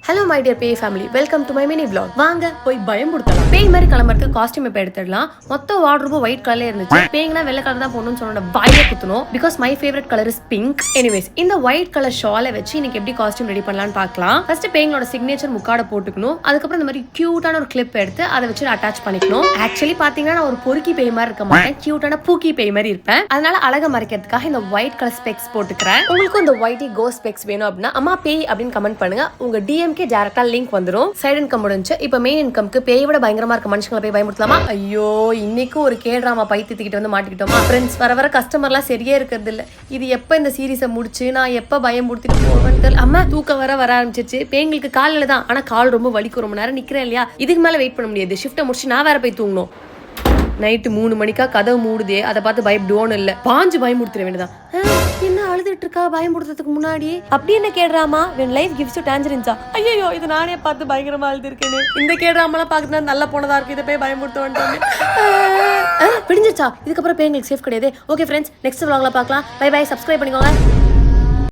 Hello my dear பேய் family, welcome to my mini vlog. வாங்க போய் பயமுறுத்தலாம். பேய் மாதிரி கிளம்புறதுக்கு காஸ்டியூம் இப்போ எடுத்துடலாம். மொத்த வார்ட்ரோபும் ஒயிட் கலர்ல இருந்துச்சு. பேய்னா வெள்ளை கலர் தான் போடணும்னு சொன்னோட வாயில குத்தணும். Because my favourite colour is pink. Anyways, இந்த ஒயிட் கலர் ஷாலை வச்சு இன்னைக்கு எப்படி காஸ்டியூம் ரெடி பண்ணலாம்னு பார்க்கலாம். ஃபர்ஸ்ட் பேய்களோட சிக்னேச்சர் முக்காட போட்டுக்கணும். அதுக்கப்புறம் இந்த மாதிரி கியூட்டான ஒரு கிளிப் எடுத்து அதை வச்சு அட்டாச் பண்ணிக்கணும். ஆக்சுவலி பாத்தீங்கன்னா நான் ஒரு பொறுக்கி பேய் மாதிரி இருக்க மாட்டேன், கியூட்டான பூக்கி பேய் மாதிரி இருப்பேன். அதனால அழகா மறைக்கிறதுக்காக இந்த ஒயிட் கலர் ஸ்பெக்ஸ் போட்டுக்கிறேன். உங்களுக்கும் இந்த ஒயிட்டி கோ ஸ்பெக்ஸ் வேணும் அப்படின்னா அம்மா பேய் அப்படின்னு கமெண்ட் பண்ணுங்க. உங்க டிஎம்கே டைரக்டா லிங்க் வந்துரும். சைடு இன்கம் முடிஞ்சு இப்ப மெயின் இன்கம்க்கு பேய் விட பயங்கரமா இருக்க மனுஷங்களை போய் பயமுறுத்தலாமா? ஐயோ, இன்னைக்கு ஒரு கேட்ராமா பைத்தியத்துக்கிட்ட வந்து மாட்டிக்கிட்டோமா? ஃப்ரெண்ட்ஸ், வர கஸ்டமர்லாம் சரியே இருக்கிறது இல்ல. இது எப்ப இந்த சீரீஸை முடிச்சு நான் எப்ப பயமுறுத்திட்டு போவேன்னு தெரியல. அம்மா தூக்கம் வர ஆரம்பிச்சிருச்சு. பேய்களுக்கு காலையில தான், ஆனா கால் ரொம்ப வலிக்கும். ரொம்ப நேரம் நிக்கிறேன் இல்லையா, இதுக்கு மேல வெயிட் பண்ண முடியாது. ஷிஃப்ட்டை முடிச்சு நான் வேற போய் தூங்கணும். நைட்டு 3 மணிக்கா கதவு மூடுதே, அதை பார்த்து பயப்படுவோன்னு இல்ல, பாஞ்சு பயமுடுத்துற வேண்டியதான். என்ன அழுதுட்டு இருக்கா பயமுடுத்துறதுக்கு முன்னாடி? அப்படி என்ன கேடுறாமா? when life gives you tangerines. ஐயோ, இது நானே பார்த்து பயங்கரமா அழுது இருக்கேன்னு. இந்த கேடுறாமலாம் பார்க்கறதுனா நல்லா போனதா இருக்கு. இதை போய் பயமுடுத்த வந்துட்டோம். பிடிஞ்சிருச்சா? இதுக்கப்புறம் பேய்களுக்கு சேஃப் கிடையாது. ஓகே ஃப்ரெண்ட்ஸ், நெக்ஸ்ட் vlogல பார்க்கலாம். By by. சப்ஸ்கிரைப் பண்ணிக்கோங்க.